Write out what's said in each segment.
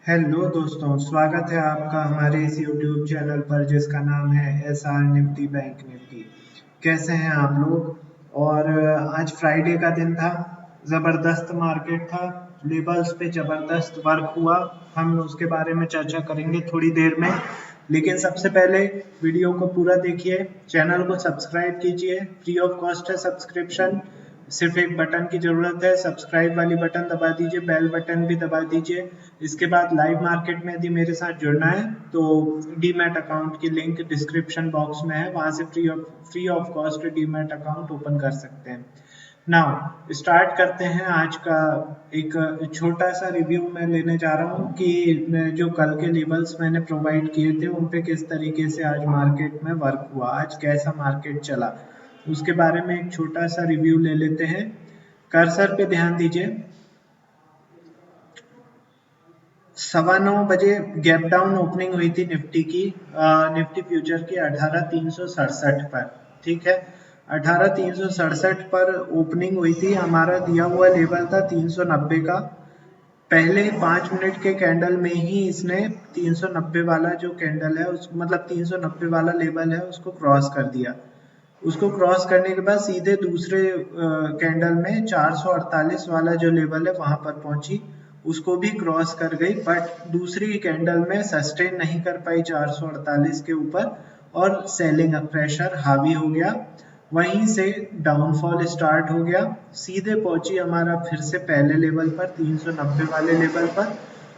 Hello दोस्तों, स्वागत है आपका हमारे इस YouTube चैनल पर जिसका नाम है SR निफ्टी बैंक निफ्टी। कैसे हैं आप लोग? और आज फ्राइडे का दिन था, ज़बरदस्त मार्केट था, लेवल्स पे ज़बरदस्त वर्क हुआ। हम उसके बारे में चर्चा करेंगे थोड़ी देर में, लेकिन सबसे पहले वीडियो को पूरा देखिए, चैनल को सब्सक्राइब कीजिए, फ्री ऑफ कॉस्ट है सब्सक्रिप्शन। सिर्फ एक बटन की जरूरत है, सब्सक्राइब वाली बटन दबा दीजिए, बेल बटन भी दबा दीजिए। इसके बाद लाइव मार्केट में यदि मेरे साथ जुड़ना है तो डीमैट अकाउंट की लिंक डिस्क्रिप्शन बॉक्स में है, वहां से free of cost demat account open कर सकते हैं। नाउ स्टार्ट करते हैं आज का एक छोटा सा रिव्यू मैं लेने जा रहा हूँ कि जो कल के लेवल्स मैंने प्रोवाइड किए थे उन पे किस तरीके से आज मार्केट में वर्क हुआ, आज कैसा मार्केट चला, उसके बारे में एक छोटा सा रिव्यू ले लेते हैं। कर्सर पे ध्यान दीजिए, 9:15 बजे गैप डाउन ओपनिंग हुई थी निफ्टी की, निफ्टी फ्यूचर की 18,367 पर। ठीक है, 18,367 पर ओपनिंग हुई थी। हमारा दिया हुआ लेवल था 390 का। पहले 5 मिनट के कैंडल में ही इसने 390 वाला जो कैंडल है उस मतलब 390 वाला लेवल है उसको क्रॉस कर दिया। उसको क्रॉस करने के बाद सीधे दूसरे कैंडल में 448 वाला जो लेवल है वहां पर पहुंची, उसको भी क्रॉस कर गई, बट दूसरी कैंडल में सस्टेन नहीं कर पाई 448 के ऊपर और सेलिंग प्रेशर हावी हो गया। वहीं से डाउनफॉल स्टार्ट हो गया, सीधे पहुंची हमारा फिर से पहले लेवल पर 390 वाले लेवल पर।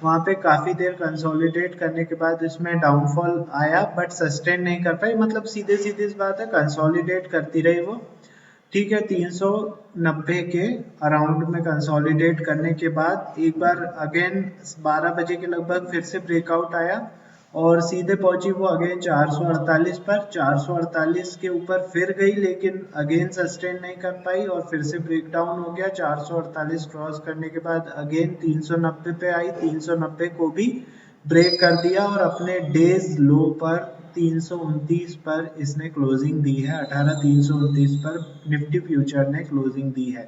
वहां पे काफी देर कंसोलिडेट करने के बाद इसमें डाउनफॉल आया बट सस्टेन नहीं कर पाई, मतलब सीधे सीधे इस बात है, कंसोलिडेट करती रही वो। ठीक है, 390 के अराउंड में कंसोलिडेट करने के बाद एक बार अगेन 12 बजे के लगभग फिर से ब्रेकआउट आया और सीधे पहुंची वो अगेन 448 पर। 448 के ऊपर फिर गई लेकिन अगेन सस्टेन नहीं कर पाई और फिर से ब्रेकडाउन हो गया। 448 क्रॉस करने के बाद अगेन 390 पे आई, 390 को भी ब्रेक कर दिया और अपने डेज लो पर 329 पर इसने क्लोजिंग दी है। 18,329 पर निफ्टी फ्यूचर ने क्लोजिंग दी है।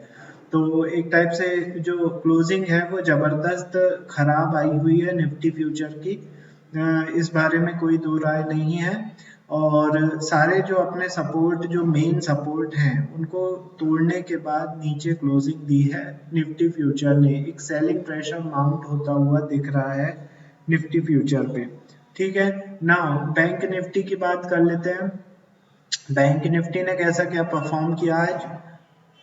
तो एक टाइप से जो क्लोजिंग है वो जबरदस्त खराब आई हुई है निफ्टी फ्यूचर की, इस बारे में कोई दो राय नहीं है। और सारे जो अपने सपोर्ट, जो मेन सपोर्ट हैं उनको तोड़ने के बाद नीचे क्लोजिंग दी है निफ्टी फ्यूचर ने। एक सेलिंग प्रेशर माउंट होता हुआ दिख रहा है निफ्टी फ्यूचर पे। ठीक है, नाउ बैंक निफ्टी की बात कर लेते हैं। बैंक निफ्टी ने कैसा क्या परफॉर्म किया आज?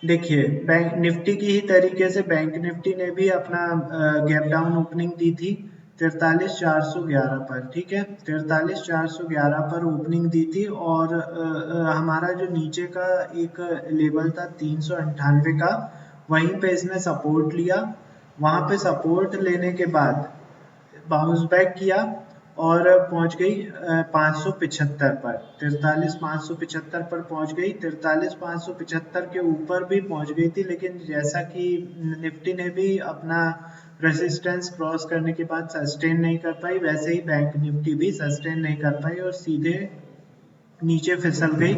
देखिए, बैंक निफ्टी की ही तरीके से बैंक निफ्टी ने भी अपना गैप डाउन ओपनिंग दी थी 43,411 पर। ठीक है, 43,411 पर ओपनिंग दी थी और हमारा जो नीचे का एक लेवल था 398 का, वहीं पे इसने सपोर्ट लिया। वहां पे सपोर्ट लेने के बाद बाउंस बैक किया और पहुंच गई 575 पर, 43,575 पर पहुंच गई। 43,575 के ऊपर भी पहुंच गई थी, लेकिन जैसा कि निफ्टी ने भी अपना रेसिस्टेंस क्रॉस करने के बाद सस्टेन नहीं कर पाई, वैसे ही बैंक निफ्टी भी सस्टेन नहीं कर पाई और सीधे नीचे फिसल गई।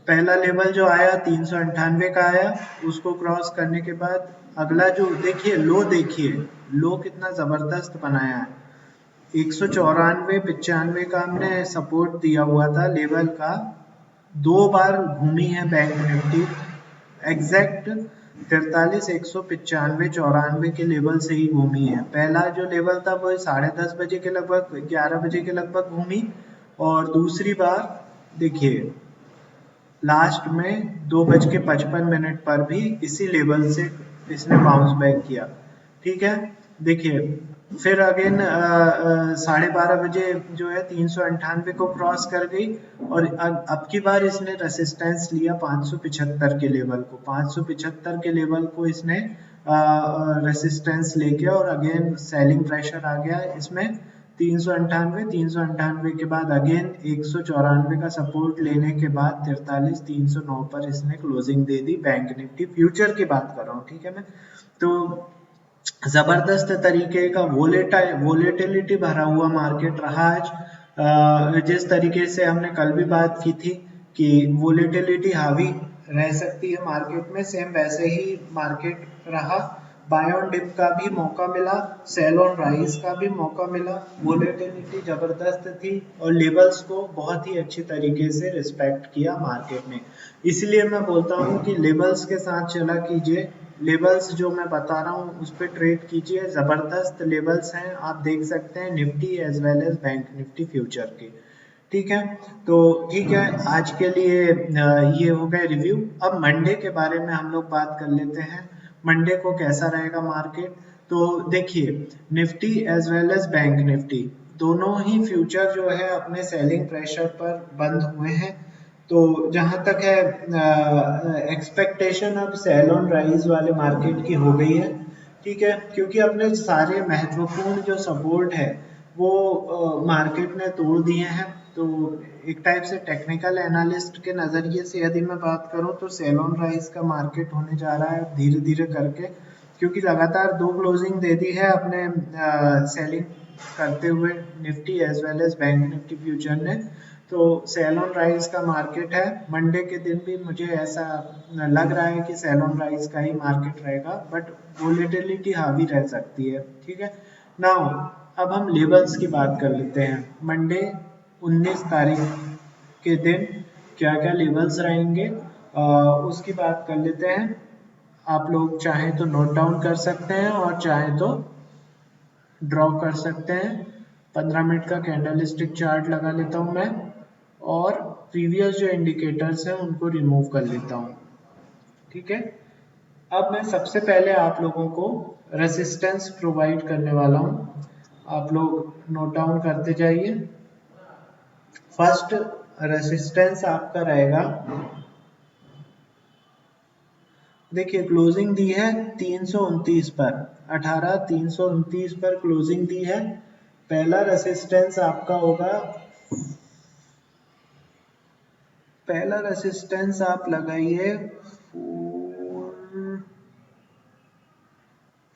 पहला लेवल जो आया 398 का आया, उसको क्रॉस करने के बाद अगला जो देखिए लो, देखिए लो कितना जबरदस्त बनाया है। 194-95 का हमने सपोर्ट दिया हुआ था लेवल का, 2 बार घूमी है बैंक निफ्टी एग्जैक्ट 43,195-94 के लेवल से ही घूमी है। पहला जो लेवल था वो 10:30 बजे के लगभग, 11 बजे के लगभग घूमी और दूसरी बार देखिए लास्ट में 2:55 पर भी इसी लेवल से इसने बाउंस बैक किया। ठीक है, देखिए फिर अगेन 12:30 बजे जो है 398 को क्रॉस कर गई और अब की बार इसने रेसिस्टेंस लिया 575 के लेवल को। 575 के लेवल को इसने रेसिस्टेंस लेके और अगेन सेलिंग प्रेशर आ गया इसमें। 398 के बाद अगेन 194 का सपोर्ट लेने के बाद 43,309 पर इसने क्लोजिंग दे दी। बैंक निफ्टी फ्यूचर की बात कर रहा हूँ, ठीक है। मैं तो जबरदस्त तरीके का वोलेटिलिटी भरा हुआ मार्केट रहा आज। जिस तरीके से हमने कल भी बात की थी कि वोलेटिलिटी हावी रह सकती है मार्केट में, सेम वैसे ही मार्केट रहा। बाय ऑन डिप का भी मौका मिला, सेल ऑन राइज का भी मौका मिला, वोलेटिलिटी जबरदस्त थी और लेवल्स को बहुत ही अच्छी तरीके से रिस्पेक्ट किया मार्केट ने। इसलिए मैं बोलता हूँ कि लेवल्स के साथ चला कीजिए, लेवल्स जो मैं बता रहा हूँ उस पर ट्रेड कीजिए, जबरदस्त लेवल्स हैं, आप देख सकते हैं Nifty as well as Bank Nifty future के। ठीक है, तो ठीक है, आज के लिए ये हो गए रिव्यू। अब मंडे के बारे में हम लोग बात कर लेते हैं, मंडे को कैसा रहेगा मार्केट। तो देखिए, Nifty as well as Bank Nifty दोनों ही फ्यूचर जो है अपने सेलिंग प्रेशर पर बंद हुए हैं। तो जहां तक है एक्सपेक्टेशन अब सेल ऑन राइज वाले मार्केट की हो गई है। ठीक है, क्योंकि अपने सारे महत्वपूर्ण जो सपोर्ट है वो मार्केट ने तोड़ दिए हैं। तो एक टाइप से टेक्निकल एनालिस्ट के नज़रिए से यदि मैं बात करूं तो सेल ऑन राइज का मार्केट होने जा रहा है धीरे धीरे करके, क्योंकि लगातार 2 क्लोजिंग दे दी है अपने सेलिंग करते हुए Nifty as well as Bank Nifty future ने। तो सेल ऑन राइज का मार्केट है, मंडे के दिन भी मुझे ऐसा लग रहा है कि सेल ऑन राइज का ही मार्केट रहेगा, बट वोलेटिलिटी हावी रह सकती है। ठीक है, नाउ अब हम लेवल्स की बात कर लेते हैं। मंडे 19 तारीख के दिन क्या क्या लेवल्स रहेंगे उसकी बात कर लेते हैं। आप लोग चाहें तो नोट डाउन कर सकते हैं और चाहें तो ड्रॉ कर सकते हैं। 15 मिनट का कैंडल स्टिक चार्ट लगा लेता हूं मैं, और प्रीवियस जो इंडिकेटर्स हैं उनको रिमूव कर लेता हूं। ठीक है, अब मैं सबसे पहले आप लोगों को रेसिस्टेंस प्रोवाइड करने वाला हूं, आप लोग नोट डाउन करते जाइए। फर्स्ट रेसिस्टेंस आपका रहेगा, देखिए क्लोजिंग दी है 329 पर, 18,329 पर क्लोजिंग दी है। पहला रेसिस्टेंस आपका होगा, पहला रेसिस्टेंस आप लगाइए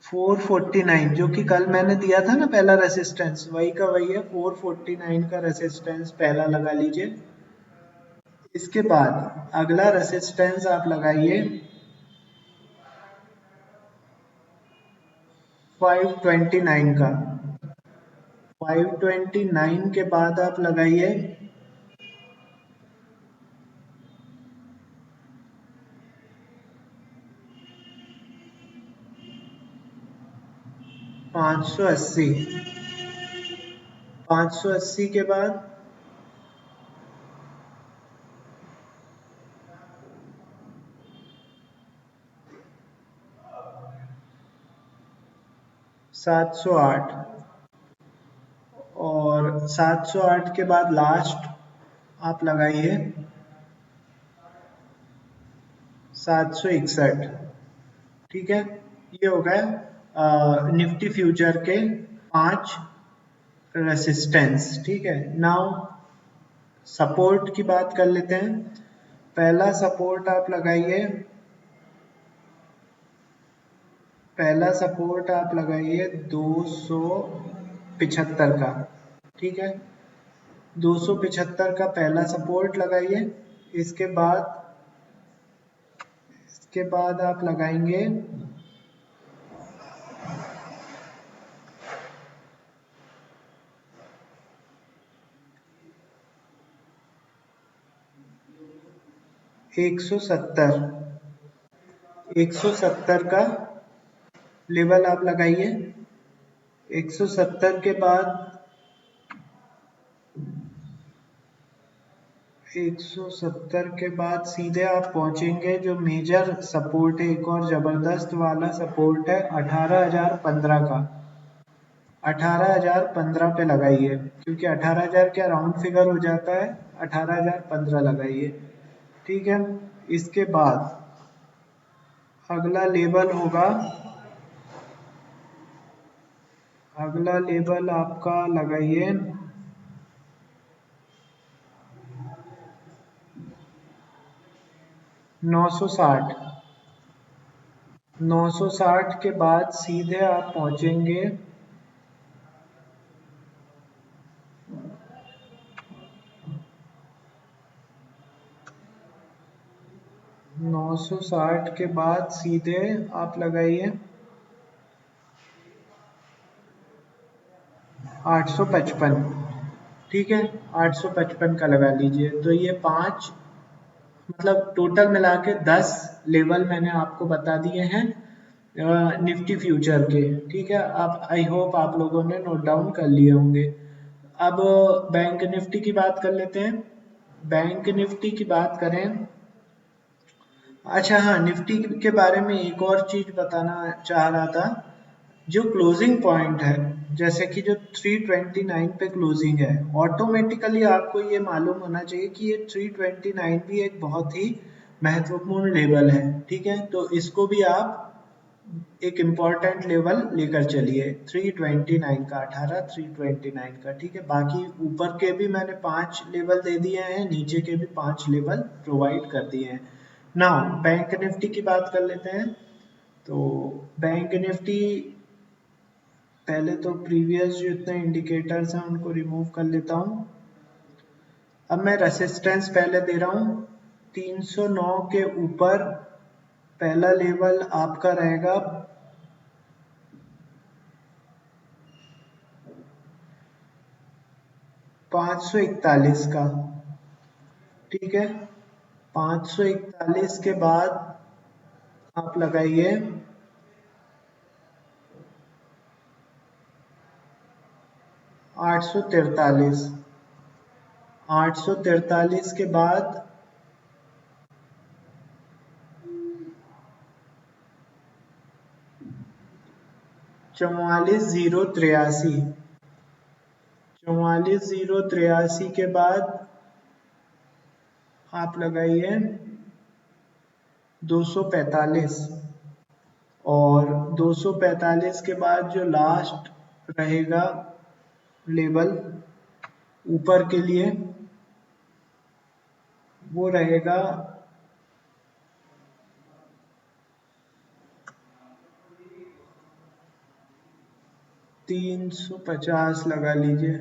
449, जो कि कल मैंने दिया था ना पहला रेसिस्टेंस, वही का वही है। 449 का रेसिस्टेंस पहला लगा लीजिए। इसके बाद अगला रेसिस्टेंस आप लगाइए 529 का। 529 के बाद आप लगाइए 580। 580 के बाद 708, और 708 के बाद लास्ट आप लगाइए 761। ठीक है, ये हो गए निफ्टी फ्यूचर के 5 रेसिस्टेंस। ठीक है, नाउ सपोर्ट की बात कर लेते हैं। पहला सपोर्ट आप लगाइए, पहला सपोर्ट आप लगाइए 275 का। ठीक है, 275 का पहला सपोर्ट लगाइए। इसके बाद आप लगाएंगे 170। 170 का लेवल आप लगाइए। 170 के बाद 170 के बाद सीधे आप पहुंचेंगे जो मेजर सपोर्ट है, एक और जबरदस्त वाला सपोर्ट है 18,015 का। 18,015 पे लगाइए, क्योंकि 18,000 क्या राउंड फिगर हो जाता है, 18,015 लगाइए। ठीक है, इसके बाद अगला लेवल होगा, अगला लेवल आपका लगाइए 960। 960 के बाद सीधे आप पहुंचेंगे 960 के बाद सीधे आप लगाइए 855, ठीक है, 855 का लगा लीजिए। तो ये 5 मतलब टोटल मिला के 10 लेवल मैंने आपको बता दिए हैं निफ्टी फ्यूचर के, ठीक है। आप आई होप आप लोगों ने नोट डाउन कर लिए होंगे। अब बैंक निफ्टी की बात कर लेते हैं। बैंक निफ्टी की बात करें, अच्छा हाँ, निफ्टी के बारे में एक और चीज बताना चाह रहा था। जो क्लोजिंग पॉइंट है, जैसे कि जो 329 पे क्लोजिंग है, ऑटोमेटिकली आपको ये मालूम होना चाहिए कि ये 329 भी एक बहुत ही महत्वपूर्ण लेवल है, ठीक है। तो इसको भी आप एक इम्पॉर्टेंट लेवल लेकर चलिए, 329 का, 18 329 का, ठीक है। बाकी ऊपर के भी मैंने 5 लेवल दे दिए हैं, नीचे के भी 5 लेवल प्रोवाइड कर दिए हैं। नाउ बैंक निफ्टी की बात कर लेते हैं। तो बैंक निफ्टी, पहले तो प्रीवियस जितने इंडिकेटर्स हैं उनको रिमूव कर लेता हूँ। अब मैं रेसिस्टेंस पहले दे रहा हूँ 309 के ऊपर। पहला लेवल आपका रहेगा 541 का, ठीक है। 541 के बाद आप लगाइए 843। 843 के बाद 44083। 44083 के बाद आप लगाइए 245, और 245 के बाद जो लास्ट रहेगा लेवल ऊपर के लिए, वो रहेगा 350 लगा लीजिए,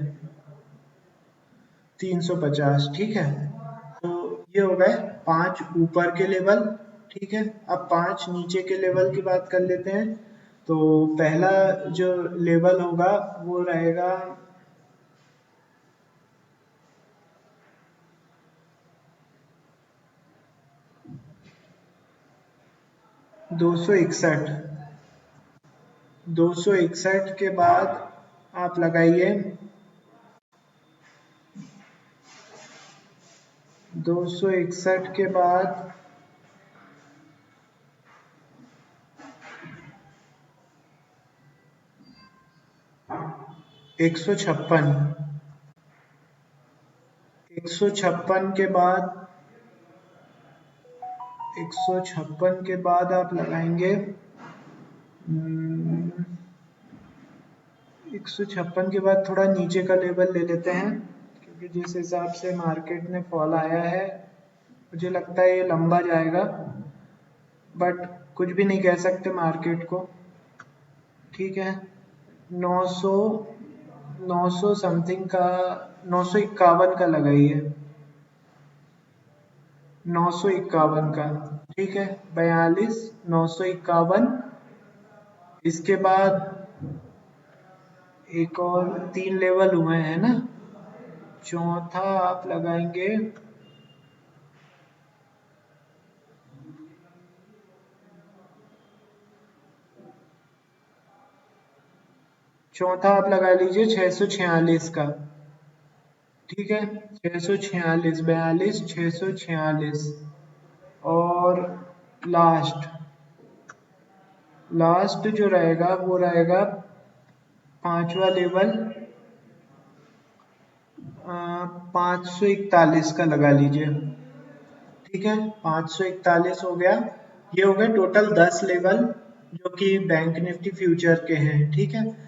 350, ठीक है। तो ये हो गए 5 ऊपर के लेवल, ठीक है। अब 5 नीचे के लेवल की बात कर लेते हैं। तो पहला जो लेवल होगा वो रहेगा 261। 261 के बाद आप लगाइए 261 के बाद 156। 156 के बाद 156 के बाद आप लगाएंगे 156 के बाद थोड़ा नीचे का लेवल ले लेते हैं, क्योंकि जिस हिसाब से मार्केट में फॉल आया है मुझे लगता है ये लंबा जाएगा, बट कुछ भी नहीं कह सकते मार्केट को, ठीक है। 900 900 समथिंग का, 951 का लगाइए, 951 का, ठीक है। 42, 951। इसके बाद एक और 3 लेवल हुए हैं ना, चौथा आप लगाएंगे 646 का, ठीक है। 646, 42, 646। और लास्ट जो रहेगा वो रहेगा 5वां लेवल 541 का लगा लीजिए, ठीक है। 541 हो गया। ये हो गए टोटल 10 लेवल जो कि बैंक निफ्टी फ्यूचर के हैं, ठीक है।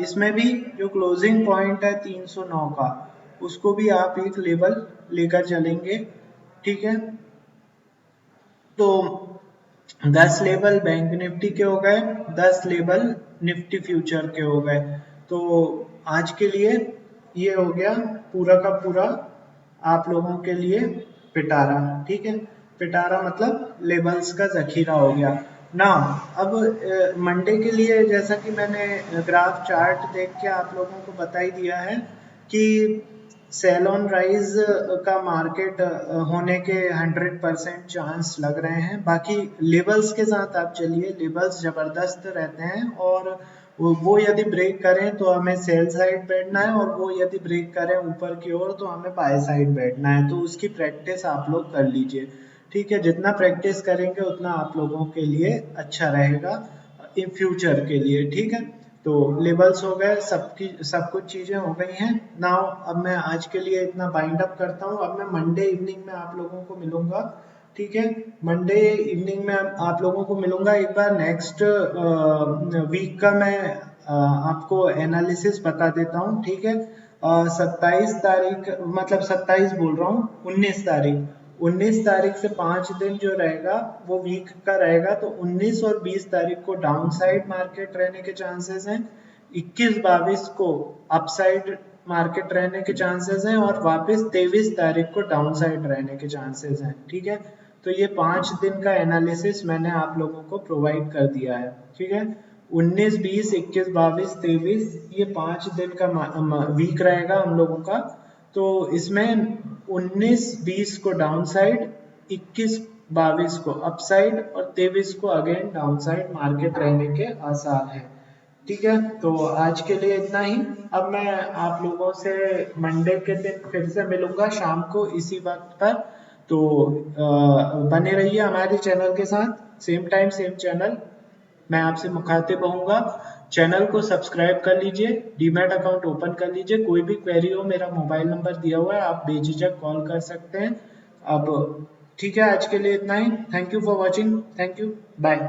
इसमें भी जो क्लोजिंग पॉइंट है 309 का, उसको भी आप एक लेवल लेकर चलेंगे, ठीक है। तो 10 लेवल बैंक निफ्टी के हो गए, 10 लेवल निफ्टी फ्यूचर के हो गए। तो आज के लिए ये हो गया पूरा का पूरा आप लोगों के लिए पिटारा, ठीक है। पिटारा मतलब लेवल्स का जखीरा हो गया। ना अब मंडे के लिए जैसा कि मैंने ग्राफ चार्ट देख के आप लोगों को बता ही दिया है कि सेल ऑन राइज का मार्केट होने के 100% चांस लग रहे हैं। बाकी लेवल्स के साथ आप चलिए, लेवल्स जबरदस्त रहते हैं और वो यदि ब्रेक करें तो हमें सेल साइड बैठना है और वो यदि ब्रेक करें ऊपर की ओर तो हमें बाय साइड बैठना है। तो उसकी प्रैक्टिस आप लोग कर लीजिए, ठीक है। जितना प्रैक्टिस करेंगे उतना आप लोगों के लिए अच्छा रहेगा इन फ्यूचर के लिए, ठीक है। तो लेवल्स हो गए, सब कुछ चीज़ें हो गई हैं। नाउ अब मैं आज के लिए इतना बाइंड अप करता हूँ। अब मैं मंडे इवनिंग में आप लोगों को मिलूंगा, ठीक है। मंडे इवनिंग में आप लोगों को मिलूंगा। एक बार नेक्स्ट वीक का मैं आपको एनालिसिस बता देता हूँ, ठीक है। 27 तारीख, मतलब 27 बोल रहा हूँ, 19 तारीख से 5 दिन जो रहेगा वो वीक का रहेगा। तो 19 और 20 तारीख को डाउन साइड मार्केट रहने के चांसेस हैं, 21-22 को अपसाइड मार्केट रहने के चांसेस हैं और वापस 23 तारीख को डाउन साइड रहने के चांसेस हैं, ठीक है। तो ये 5 दिन का एनालिसिस मैंने आप लोगों को प्रोवाइड कर दिया है, ठीक है। 19, 20, 21, 22, 23 ये 5 दिन का वीक रहेगा हम लोगों का। तो इसमें 19-20 को डाउन साइड, 21-22 को अप साइड और 23 को अगेन डाउन साइड मार्केट रहने के आसार हैं, ठीक है। तो आज के लिए इतना ही। अब मैं आप लोगों से मंडे के दिन फिर से मिलूंगा शाम को इसी वक्त पर। तो बने रहिए हमारे चैनल के साथ, सेम टाइम सेम चैनल। मैं आपसे मुखातिब होऊंगा। चैनल को सब्सक्राइब कर लीजिए, डीमैट अकाउंट ओपन कर लीजिए। कोई भी क्वेरी हो, मेरा मोबाइल नंबर दिया हुआ है, आप बेझिझक कॉल कर सकते हैं। अब ठीक है, आज के लिए इतना ही। Thank you for watching, thank you, bye.